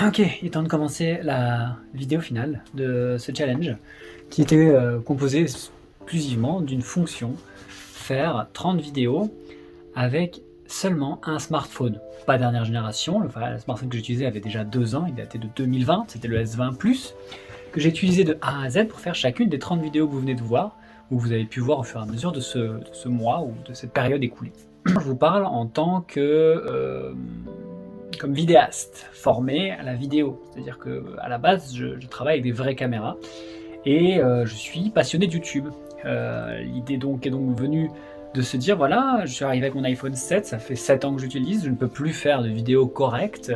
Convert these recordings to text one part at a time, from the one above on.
Ok, il est temps de commencer la vidéo finale de ce challenge qui était composé exclusivement d'une fonction faire 30 vidéos avec seulement un smartphone. Pas dernière génération, le smartphone que j'utilisais avait déjà 2 ans, il datait de 2020, c'était le S20 Plus, que j'ai utilisé de A à Z pour faire chacune des 30 vidéos que vous venez de voir, ou que vous avez pu voir au fur et à mesure de ce mois ou de cette période écoulée. Je vous parle en tant que comme vidéaste formé à la vidéo. C'est-à-dire qu'à la base, je travaille avec des vraies caméras et je suis passionné de YouTube. L'idée donc est donc venue de se dire, voilà, je suis arrivé avec mon iPhone 7, ça fait 7 ans que j'utilise, je ne peux plus faire de vidéos correctes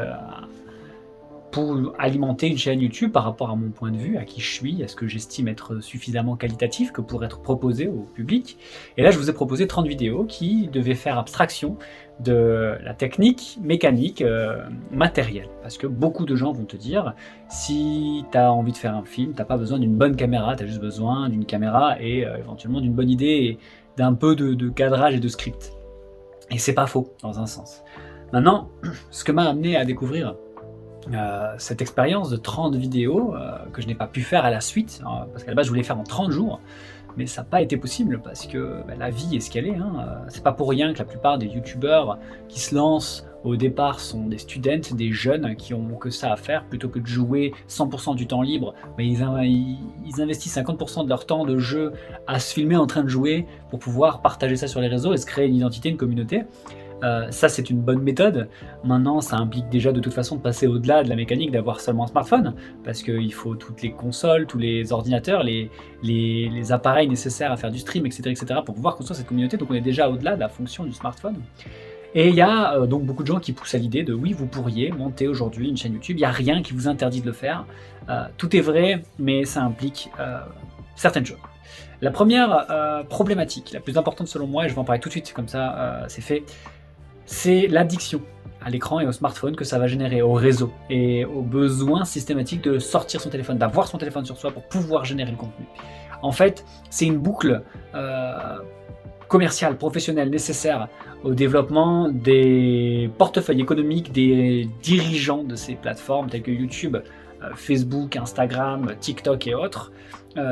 pour alimenter une chaîne YouTube par rapport à mon point de vue, à qui je suis, à ce que j'estime être suffisamment qualitatif que pour être proposé au public. Et là, je vous ai proposé 30 vidéos qui devaient faire abstraction de la technique, mécanique, matérielle. Parce que beaucoup de gens vont te dire, si tu as envie de faire un film, tu n'as pas besoin d'une bonne caméra, tu as juste besoin d'une caméra et éventuellement d'une bonne idée et d'un peu de cadrage et de script. Et c'est pas faux, dans un sens. Maintenant, ce que m'a amené à découvrir cette expérience de 30 vidéos que je n'ai pas pu faire à la suite, parce qu'à la base je voulais faire en 30 jours, mais ça n'a pas été possible parce que la vie est ce qu'elle est. C'est pas pour rien que la plupart des youtubeurs qui se lancent au départ sont des students, des jeunes qui ont que ça à faire, plutôt que de jouer 100% du temps libre, mais ils investissent 50% de leur temps de jeu à se filmer en train de jouer pour pouvoir partager ça sur les réseaux et se créer une identité, une communauté. Ça c'est une bonne méthode. Maintenant ça implique déjà de toute façon de passer au-delà de la mécanique d'avoir seulement un smartphone, parce qu'il faut toutes les consoles, tous les ordinateurs, les appareils nécessaires à faire du stream, etc. pour pouvoir construire cette communauté. Donc on est déjà au-delà de la fonction du smartphone. Et il y a donc beaucoup de gens qui poussent à l'idée de oui, vous pourriez monter aujourd'hui une chaîne YouTube, il n'y a rien qui vous interdit de le faire. Tout est vrai, mais ça implique certaines choses. La première problématique, la plus importante selon moi, et je vais en parler tout de suite, comme ça c'est fait, c'est l'addiction à l'écran et au smartphone que ça va générer, au réseau et au besoin systématique de sortir son téléphone, d'avoir son téléphone sur soi pour pouvoir générer le contenu. En fait, c'est une boucle commerciale, professionnelle, nécessaire au développement des portefeuilles économiques des dirigeants de ces plateformes telles que YouTube, Facebook, Instagram, TikTok et autres.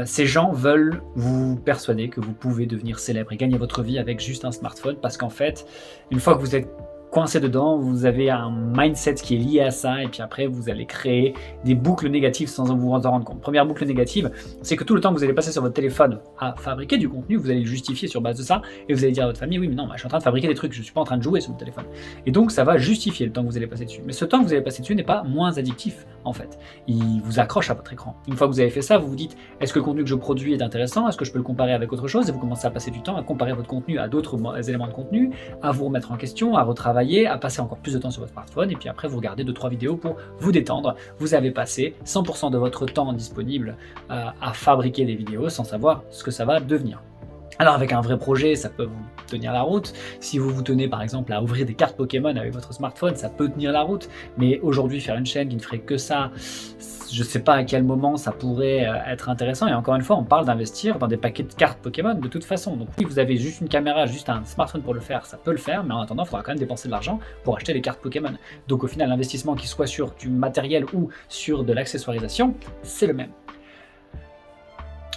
Ces gens veulent vous persuader que vous pouvez devenir célèbre et gagner votre vie avec juste un smartphone, parce qu'en fait, une fois que vous êtes coincé dedans, vous avez un mindset qui est lié à ça, et puis après vous allez créer des boucles négatives sans vous en rendre compte. Première boucle négative, c'est que tout le temps que vous allez passer sur votre téléphone à fabriquer du contenu, vous allez le justifier sur base de ça, et vous allez dire à votre famille, oui mais non, je suis en train de fabriquer des trucs, je suis pas en train de jouer sur mon téléphone. Et donc ça va justifier le temps que vous allez passer dessus. Mais ce temps que vous allez passer dessus n'est pas moins addictif en fait. Il vous accroche à votre écran. Une fois que vous avez fait ça, vous vous dites, est-ce que le contenu que je produis est intéressant? Est-ce que je peux le comparer avec autre chose? Et vous commencez à passer du temps à comparer votre contenu à d'autres éléments de contenu, à vous remettre en question, à retravailler, à passer encore plus de temps sur votre smartphone, et puis après vous regardez 2-3 vidéos pour vous détendre. Vous avez passé 100% de votre temps disponible à fabriquer des vidéos sans savoir ce que ça va devenir. Alors avec un vrai projet, ça peut vous tenir la route. Si vous vous tenez par exemple à ouvrir des cartes Pokémon avec votre smartphone, ça peut tenir la route. Mais aujourd'hui, faire une chaîne qui ne ferait que ça, je ne sais pas à quel moment ça pourrait être intéressant. Et encore une fois, on parle d'investir dans des paquets de cartes Pokémon de toute façon. Donc oui, vous avez juste une caméra, juste un smartphone pour le faire, ça peut le faire. Mais en attendant, il faudra quand même dépenser de l'argent pour acheter les cartes Pokémon. Donc au final, l'investissement qui soit sur du matériel ou sur de l'accessoirisation, c'est le même.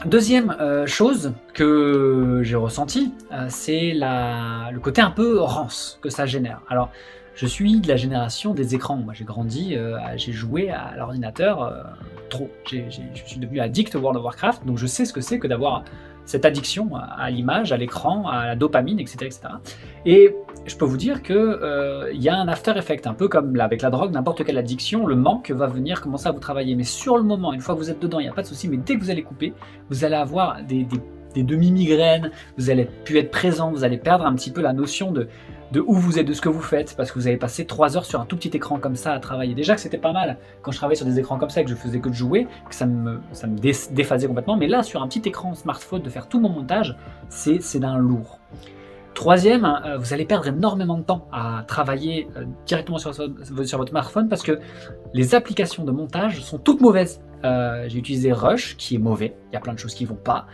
Deuxième chose que j'ai ressenti, c'est le côté un peu rance que ça génère. Alors, je suis de la génération des écrans. Moi, j'ai grandi, j'ai joué à l'ordinateur trop. Je suis devenu addict au World of Warcraft, donc je sais ce que c'est que d'avoir cette addiction à l'image, à l'écran, à la dopamine, etc. Et je peux vous dire que y a un after effect, un peu comme avec la drogue, n'importe quelle addiction, le manque va venir commencer à vous travailler. Mais sur le moment, une fois que vous êtes dedans, il n'y a pas de souci, mais dès que vous allez couper, vous allez avoir des demi-migraines, vous allez plus être présent, vous allez perdre un petit peu la notion de où vous êtes, de ce que vous faites, parce que vous avez passé 3 heures sur un tout petit écran comme ça à travailler. Déjà que c'était pas mal quand je travaillais sur des écrans comme ça et que je faisais que de jouer, que ça me déphasait complètement, mais là sur un petit écran smartphone, de faire tout mon montage, c'est d'un lourd. Troisième, vous allez perdre énormément de temps à travailler directement sur votre smartphone, parce que les applications de montage sont toutes mauvaises. j'ai utilisé Rush, qui est mauvais, il y a plein de choses qui vont pas.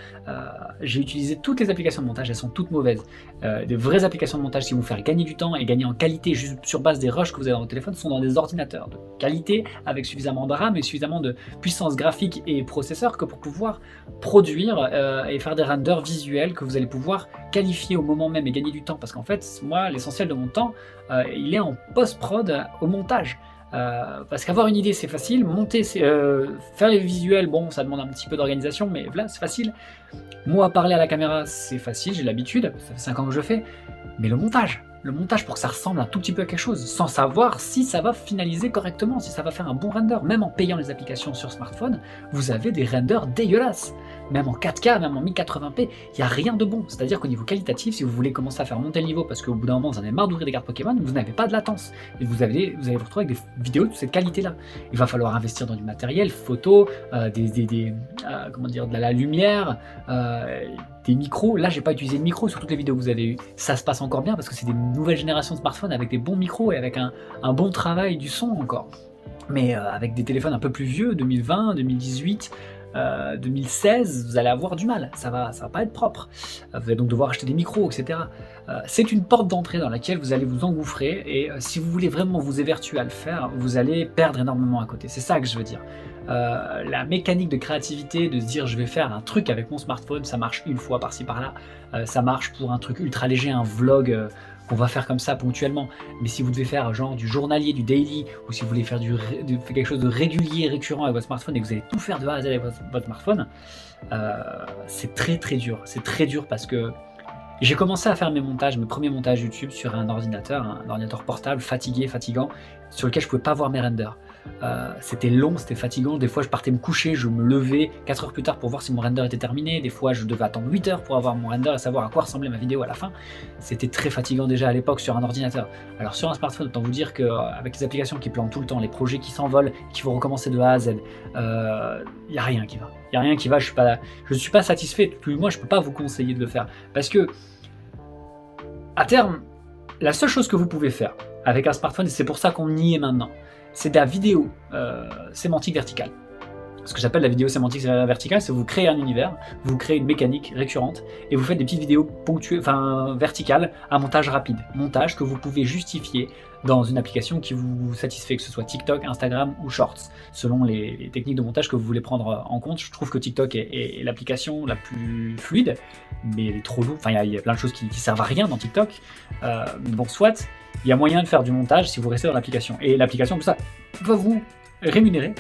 J'ai utilisé toutes les applications de montage, elles sont toutes mauvaises. Des vraies applications de montage qui vont vous faire gagner du temps et gagner en qualité juste sur base des rushs que vous avez dans votre téléphone sont dans des ordinateurs de qualité, avec suffisamment de RAM et suffisamment de puissance graphique et processeur que pour pouvoir produire et faire des renders visuels que vous allez pouvoir qualifier au moment même et gagner du temps. Parce qu'en fait, moi, l'essentiel de mon temps, il est en post-prod au montage. Parce qu'avoir une idée c'est facile, monter, faire les visuels, bon ça demande un petit peu d'organisation, mais là c'est facile. Moi parler à la caméra c'est facile, j'ai l'habitude, ça fait 5 ans que je fais, mais le montage pour que ça ressemble un tout petit peu à quelque chose, sans savoir si ça va finaliser correctement, si ça va faire un bon render, même en payant les applications sur smartphone, vous avez des renders dégueulasses. Même en 4K, même en 1080p, il n'y a rien de bon. C'est-à-dire qu'au niveau qualitatif, si vous voulez commencer à faire monter le niveau, parce qu'au bout d'un moment, vous en avez marre d'ouvrir des cartes Pokémon, vous n'avez pas de latence. Et vous allez vous retrouver avec des vidéos de cette qualité-là. Il va falloir investir dans du matériel, photo, de la lumière, des micros. Là, j'ai pas utilisé de micro sur toutes les vidéos que vous avez eues. Ça se passe encore bien parce que c'est des nouvelles générations de smartphones avec des bons micros et avec un bon travail du son encore. Mais avec des téléphones un peu plus vieux, 2020, 2018... 2016, vous allez avoir du mal, ça va pas être propre. Vous allez donc devoir acheter des micros, etc. C'est une porte d'entrée dans laquelle vous allez vous engouffrer et si vous voulez vraiment vous évertuer à le faire, vous allez perdre énormément à côté. C'est ça que je veux dire. La mécanique de créativité, de se dire je vais faire un truc avec mon smartphone, ça marche une fois par-ci par-là, ça marche pour un truc ultra léger, un vlog qu'on va faire comme ça ponctuellement, mais si vous devez faire genre du journalier, du daily, ou si vous voulez faire quelque chose de régulier, récurrent avec votre smartphone et que vous allez tout faire de A à Z avec votre smartphone, c'est très très dur. C'est très dur parce que j'ai commencé à faire mes premiers montages YouTube sur un ordinateur portable, fatigant, sur lequel je pouvais pas voir mes renders. C'était long, c'était fatigant, des fois je partais me coucher, je me levais 4 heures plus tard pour voir si mon render était terminé, des fois je devais attendre 8 heures pour avoir mon render et savoir à quoi ressemblait ma vidéo à la fin. C'était très fatigant déjà à l'époque sur un ordinateur. Alors sur un smartphone, autant vous dire qu'avec les applications qui plantent tout le temps, les projets qui s'envolent, qui vont recommencer de A à Z, il n'y a rien qui va. Il n'y a rien qui va, je ne suis pas satisfait, plus moi je ne peux pas vous conseiller de le faire. Parce que, à terme, la seule chose que vous pouvez faire avec un smartphone, et c'est pour ça qu'on y est maintenant, c'est de la vidéo sémantique verticale. Ce que j'appelle la vidéo sémantique verticale, c'est vous créez un univers, vous créez une mécanique récurrente, et vous faites des petites vidéos verticales à montage rapide. Montage que vous pouvez justifier dans une application qui vous satisfait, que ce soit TikTok, Instagram ou Shorts, selon les techniques de montage que vous voulez prendre en compte. Je trouve que TikTok est l'application la plus fluide, mais elle est trop lourde. Enfin, il y a plein de choses qui servent à rien dans TikTok. Bon, soit, il y a moyen de faire du montage si vous restez dans l'application. Et l'application, tout ça, va vous rémunérer,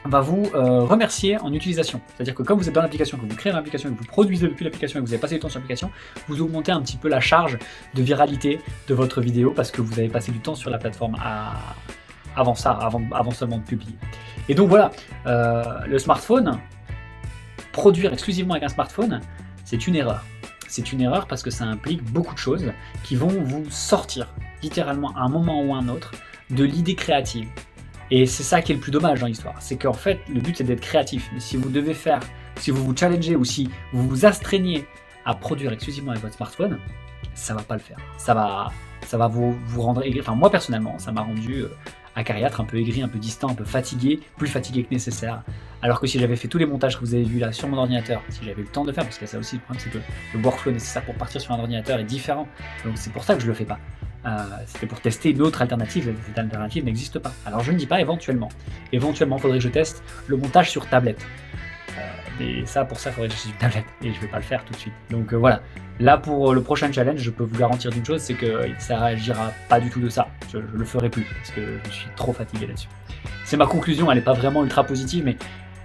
va vous remercier en utilisation. C'est-à-dire que comme vous êtes dans l'application, que vous créez l'application, que vous produisez depuis l'application et que vous avez passé du temps sur l'application, vous augmentez un petit peu la charge de viralité de votre vidéo parce que vous avez passé du temps sur la plateforme avant seulement de publier. Et donc voilà, le smartphone, produire exclusivement avec un smartphone, c'est une erreur. C'est une erreur parce que ça implique beaucoup de choses qui vont vous sortir, littéralement à un moment ou à un autre, de l'idée créative. Et c'est ça qui est le plus dommage dans l'histoire, c'est qu'en fait, le but c'est d'être créatif. Mais si vous vous challengez ou si vous vous astreignez à produire exclusivement avec votre smartphone, ça va pas le faire. Ça va vous rendre aigri. Enfin, moi personnellement, ça m'a rendu acariâtre, un peu aigri, un peu distant, un peu fatigué, plus fatigué que nécessaire. Alors que si j'avais fait tous les montages que vous avez vus là sur mon ordinateur, si j'avais eu le temps de le faire, parce que ça aussi le problème c'est que le workflow nécessaire pour partir sur un ordinateur est différent. Donc c'est pour ça que je le fais pas. C'était pour tester une autre alternative, cette alternative n'existe pas. Alors je ne dis pas éventuellement. Éventuellement, il faudrait que je teste le montage sur tablette. Mais ça, pour ça, il faudrait que j'achète une tablette et je ne vais pas le faire tout de suite. Donc voilà, là pour le prochain challenge, je peux vous garantir d'une chose, c'est que ça réagira pas du tout de ça. Je le ferai plus parce que je suis trop fatigué là-dessus. C'est ma conclusion, elle n'est pas vraiment ultra positive, mais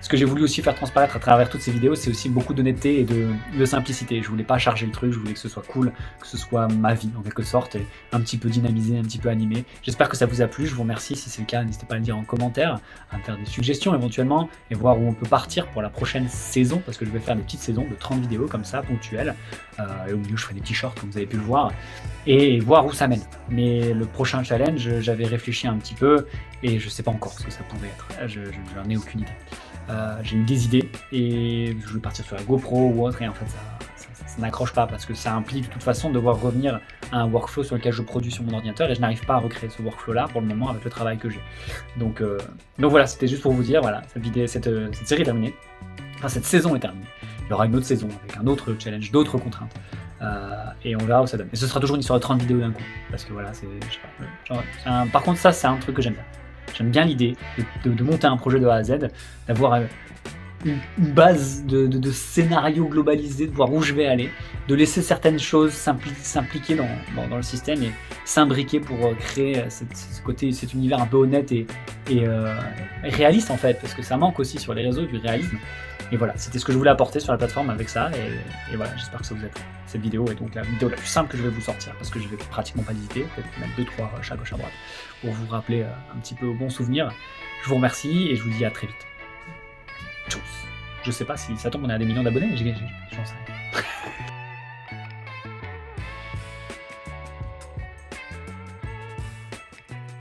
ce que j'ai voulu aussi faire transparaître à travers toutes ces vidéos, c'est aussi beaucoup d'honnêteté et de simplicité. Je voulais pas charger le truc, je voulais que ce soit cool, que ce soit ma vie en quelque sorte, et un petit peu dynamisé, un petit peu animé. J'espère que ça vous a plu, je vous remercie. Si c'est le cas, n'hésitez pas à le dire en commentaire, à me faire des suggestions éventuellement, et voir où on peut partir pour la prochaine saison, parce que je vais faire des petites saisons de 30 vidéos comme ça, ponctuelles, et au milieu je ferai des petits shorts comme vous avez pu le voir, et voir où ça mène. Mais le prochain challenge, j'avais réfléchi un petit peu, et je sais pas encore ce que ça pouvait être, je n'en ai aucune idée. J'ai eu des idées et je voulais partir sur la GoPro ou autre et en fait n'accroche pas parce que ça implique de toute façon devoir revenir à un workflow sur lequel je produis sur mon ordinateur et je n'arrive pas à recréer ce workflow-là pour le moment avec le travail que j'ai. Donc voilà, c'était juste pour vous dire, voilà, cette série est terminée. Enfin, cette saison est terminée. Il y aura une autre saison avec un autre challenge, d'autres contraintes. Et on verra où ça donne. Et ce sera toujours une histoire de 30 vidéos d'un coup. Parce que voilà, par contre, ça, c'est un truc que j'aime bien. J'aime bien l'idée de monter un projet de A à Z, d'avoir une base de scénario globalisé, de voir où je vais aller, de laisser certaines choses s'impliquer dans le système et s'imbriquer pour créer cet univers un peu honnête et réaliste en fait, parce que ça manque aussi sur les réseaux du réalisme. Et voilà, c'était ce que je voulais apporter sur la plateforme avec ça, et voilà, j'espère que ça vous a plu. Cette vidéo est donc la vidéo la plus simple que je vais vous sortir, parce que je vais pratiquement pas l'hésiter, peut-être mettre 2-3 rushs à gauche à droite, pour vous rappeler un petit peu au bon souvenir. Je vous remercie, et je vous dis à très vite. Tchuss. Je sais pas si ça tombe, on est à des millions d'abonnés, j'en sais rien.